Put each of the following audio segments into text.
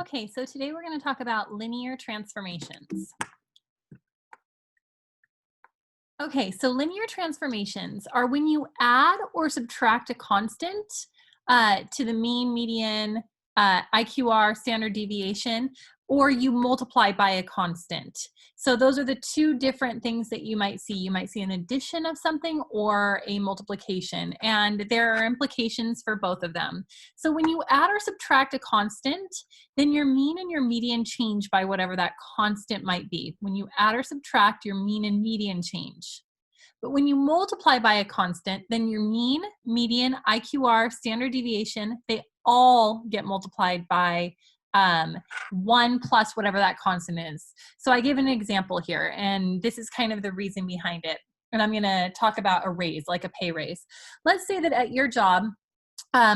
Okay, so today we're going to talk about linear transformations. Okay, so linear transformations are when you add or subtract a constant to the mean, median, IQR, standard deviation, or you multiply by a constant. So those are the two different things that you might see. You might see an addition of something or a multiplication, and there are implications for both of them. So when you add or subtract a constant, then your mean and your median change by whatever that constant might be. When you add or subtract, your mean and median change. But when you multiply by a constant, then your mean, median, IQR, standard deviation, they all get multiplied by 1 plus whatever that constant is. So I give an example here, and this is kind of the reason behind it. And I'm going to talk about a raise, like a pay raise. Let's say that at your job,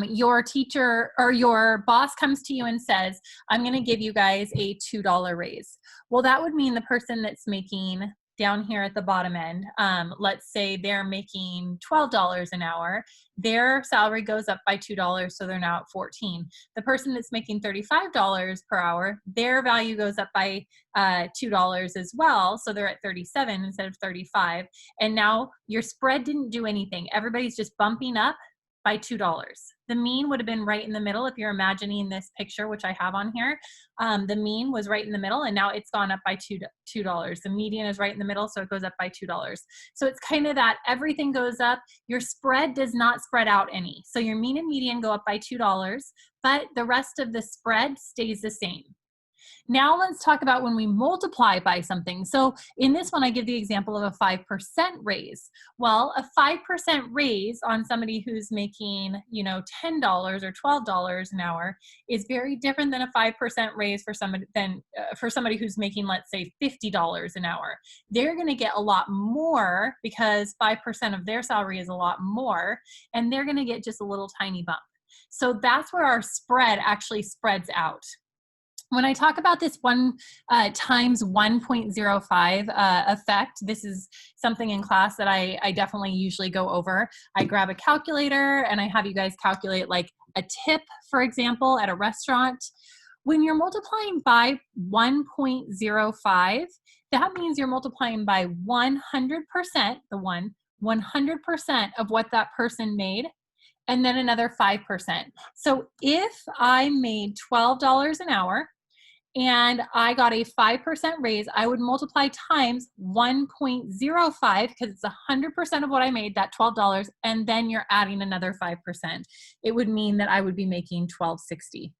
your teacher or your boss comes to you and says, I'm going to give you guys a $2 raise. Well, that would mean the person that's making down here at the bottom end, let's say they're making $12 an hour, their salary goes up by $2, so they're now at 14. The person that's making $35 per hour, their value goes up by $2 as well, so they're at 37 instead of 35. And now your spread didn't do anything. Everybody's just bumping up by $2. The mean would have been right in the middle if you're imagining this picture, which I have on here. The mean was right in the middle, and now it's gone up by $2. The median is right in the middle, so it goes up by $2. So it's kind of that everything goes up. Your spread does not spread out any. So your mean and median go up by $2, but the rest of the spread stays the same. Now let's talk about when we multiply by something. So in this one, I give the example of a 5% raise. Well, a 5% raise on somebody who's making, $10 or $12 an hour is very different than a 5% raise for somebody who's making, let's say, $50 an hour. They're going to get a lot more because 5% of their salary is a lot more, and they're going to get just a little tiny bump. So that's where our spread actually spreads out. When I talk about this one times 1.05 effect, this is something in class that I definitely usually go over. I grab a calculator and I have you guys calculate like a tip, for example, at a restaurant. When you're multiplying by 1.05, that means you're multiplying by 100%, 100% of what that person made, and then another 5%. So if I made $12 an hour, and I got a 5% raise, I would multiply times 1.05 because it's 100% of what I made, that $12, and then you're adding another 5%. It would mean that I would be making $12.60.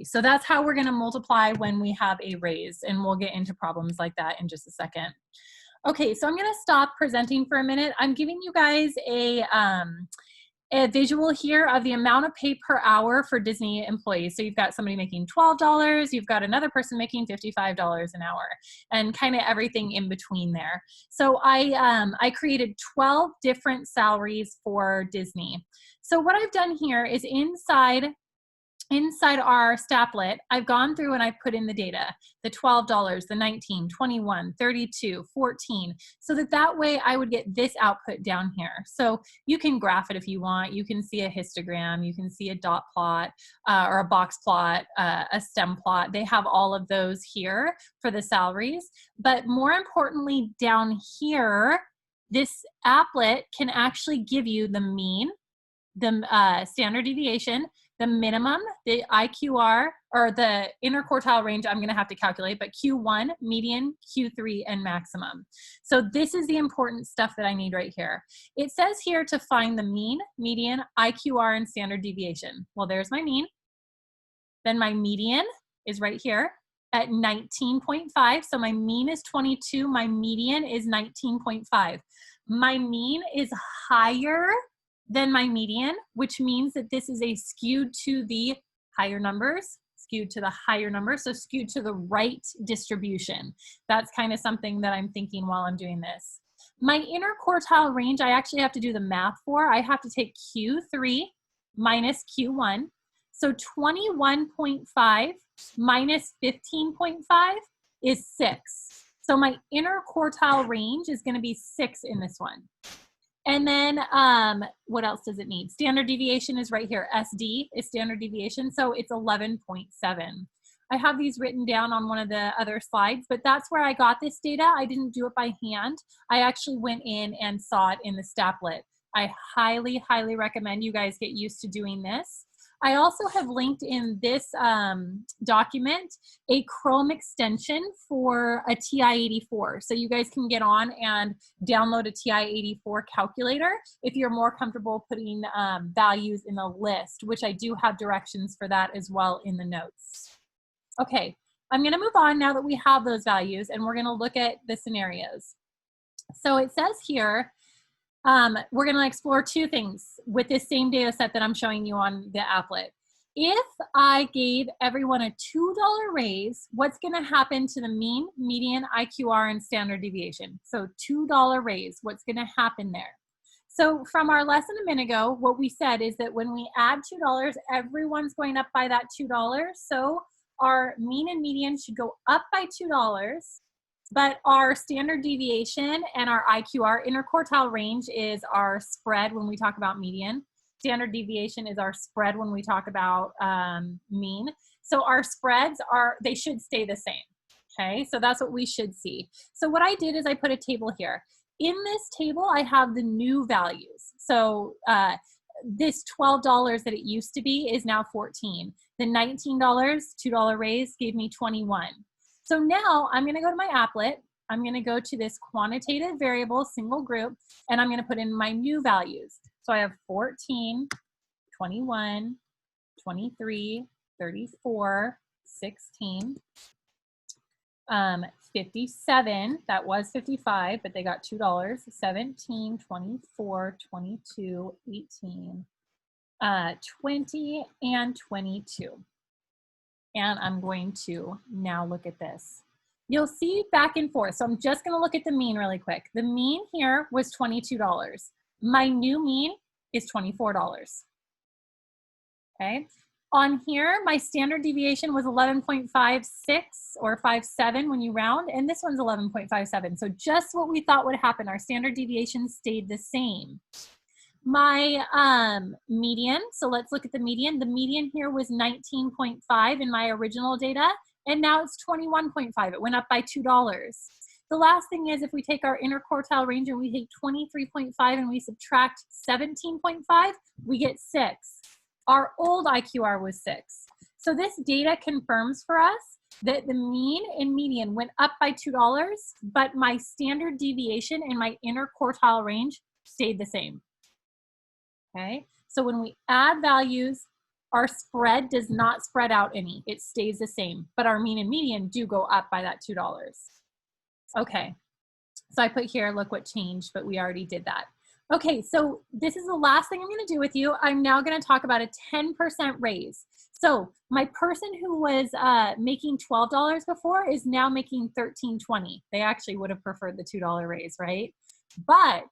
So that's how we're going to multiply when we have a raise, and we'll get into problems like that in just a second. Okay, so I'm going to stop presenting for a minute. I'm giving you guys a visual here of the amount of pay per hour for Disney employees. So you've got somebody making $12, you've got another person making $55 an hour, and kind of everything in between there. So I created 12 different salaries for Disney. So what I've done here is inside our Statlet, I've gone through and I've put in the data, the $12, the 19, 21, 32, 14, so that way I would get this output down here. So you can graph it if you want. You can see a histogram, you can see a dot plot or a box plot, a stem plot. They have all of those here for the salaries. But more importantly, down here, this applet can actually give you the mean, the standard deviation, the minimum, the IQR, or the interquartile range, I'm going to have to calculate, but Q1, median, Q3, and maximum. So this is the important stuff that I need right here. It says here to find the mean, median, IQR, and standard deviation. Well, there's my mean. Then my median is right here at 19.5. So my mean is 22. My median is 19.5. My mean is higher than my median, which means that this is a skewed to the higher numbers, so skewed to the right distribution. That's kind of something that I'm thinking while I'm doing this. My interquartile range, I actually have to do the math for. I have to take Q3 minus Q1. So 21.5 minus 15.5 is 6. So my interquartile range is going to be 6 in this one. And then what else does it need? Standard deviation is right here. SD is standard deviation, so it's 11.7. I have these written down on one of the other slides, but that's where I got this data. I didn't do it by hand. I actually went in and saw it in the Stapplet. I highly, highly recommend you guys get used to doing this. I also have linked in this document a Chrome extension for a TI-84. So you guys can get on and download a TI-84 calculator if you're more comfortable putting values in a list, which I do have directions for that as well in the notes. Okay, I'm gonna move on now that we have those values, and we're gonna look at the scenarios. So it says here, we're gonna explore two things with this same data set that I'm showing you on the applet. If I gave everyone a $2 raise, what's gonna happen to the mean, median, IQR, and standard deviation? So $2 raise, what's gonna happen there? So from our lesson a minute ago, what we said is that when we add $2, everyone's going up by that $2. So our mean and median should go up by $2, but our standard deviation and our IQR, interquartile range, is our spread when we talk about median. Standard deviation is our spread when we talk about mean. So our spreads they should stay the same, okay? So that's what we should see. So what I did is I put a table here. In this table, I have the new values. So this $12 that it used to be is now 14. The $19, $2 raise gave me 21. So now I'm gonna go to my applet. I'm gonna go to this quantitative variable single group, and I'm gonna put in my new values. So I have 14, 21, 23, 34, 16, 57, that was 55, but they got $2, 17, 24, 22, 18, 20, and 22. And I'm going to now look at this. You'll see back and forth. So I'm just gonna look at the mean really quick. The mean here was $22. My new mean is $24, okay? On here, my standard deviation was 11.56 or 57 when you round, and this one's 11.57. So just what we thought would happen, our standard deviation stayed the same. My median, so let's look at the median. The median here was 19.5 in my original data, and now it's 21.5. It went up by $2. The last thing is if we take our interquartile range and we take 23.5 and we subtract 17.5, we get 6. Our old IQR was 6. So this data confirms for us that the mean and median went up by $2, but my standard deviation and my interquartile range stayed the same. Okay, so when we add values, our spread does not spread out any. It stays the same, but our mean and median do go up by that $2. Okay, so I put here, look what changed, but we already did that. Okay, so this is the last thing I'm gonna do with you. I'm now gonna talk about a 10% raise. So my person who was making $12 before is now making $13.20. They actually would have preferred the $2 raise, right? But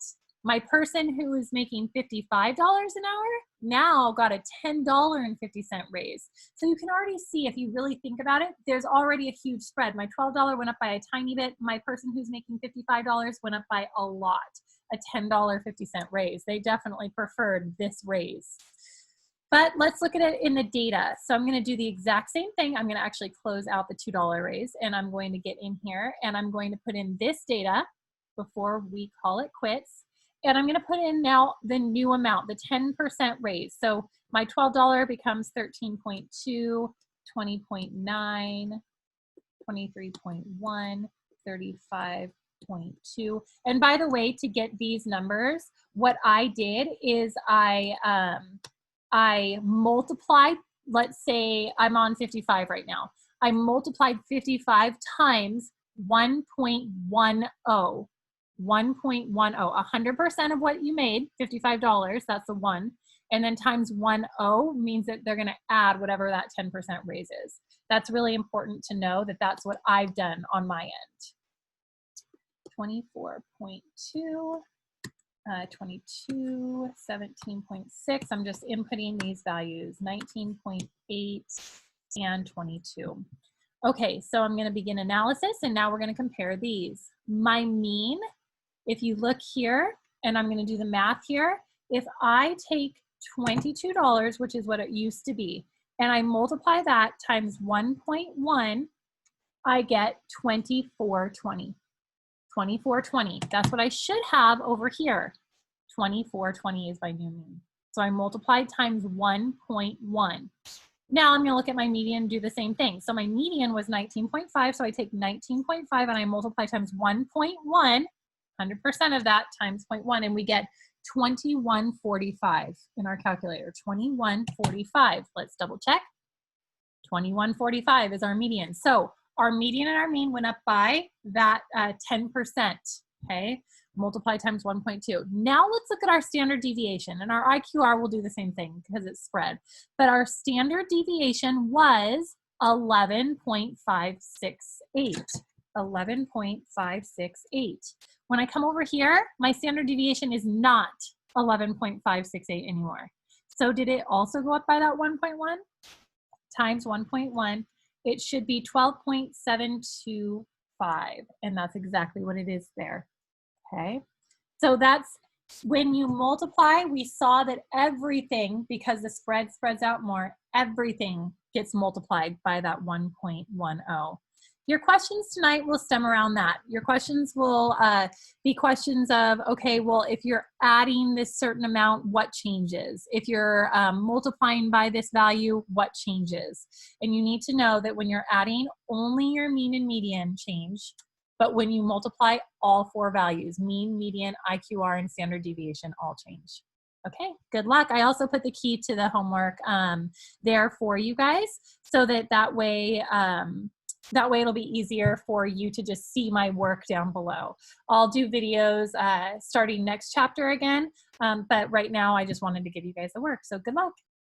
my person who is making $55 an hour now got a $10.50 raise. So you can already see, if you really think about it, there's already a huge spread. My $12 went up by a tiny bit. My person who's making $55 went up by a lot, a $10.50 raise. They definitely preferred this raise. But let's look at it in the data. So I'm gonna do the exact same thing. I'm gonna actually close out the $2 raise, and I'm going to get in here and I'm going to put in this data before we call it quits. And I'm gonna put in now the new amount, the 10% raise. So my $12 becomes 13.2, 20.9, 23.1, 35.2. And by the way, to get these numbers, what I did is I multiplied, let's say I'm on 55 right now. I multiplied 55 times 1.10. 1.10, 100% of what you made, $55, that's the one, and then times 10 means that they're gonna add whatever that 10% raise is. That's really important to know that that's what I've done on my end. 24.2, 22, 17.6, I'm just inputting these values, 19.8 and 22. Okay, so I'm gonna begin analysis, and now we're gonna compare these. My mean, if you look here, and I'm going to do the math here. If I take $22, which is what it used to be, and I multiply that times 1.1, I get 2420. 2420. That's what I should have over here. 2420 is my new mean. So I multiplied times 1.1. Now I'm going to look at my median and do the same thing. So my median was 19.5, so I take 19.5 and I multiply times 1.1, 100% of that times 0.1, and we get 2145 in our calculator. 2145. Let's double check. 2145 is our median. So our median and our mean went up by that 10%, okay? Multiply times 1.2. Now let's look at our standard deviation, and our IQR will do the same thing because it's spread. But our standard deviation was 11.568. 11.568. When I come over here, my standard deviation is not 11.568 anymore. So did it also go up by that 1.1? Times 1.1, it should be 12.725, and that's exactly what it is there, okay? So that's when you multiply, we saw that everything, because the spread spreads out more, everything gets multiplied by that 1.10. Your questions tonight will stem around that. Your questions will be questions of, okay, well, if you're adding this certain amount, what changes? If you're multiplying by this value, what changes? And you need to know that when you're adding, only your mean and median change, but when you multiply all four values, mean, median, IQR, and standard deviation, all change. Okay, good luck. I also put the key to the homework there for you guys, so that way it'll be easier for you to just see my work down below. I'll do videos starting next chapter again, but right now I just wanted to give you guys the work, so good luck.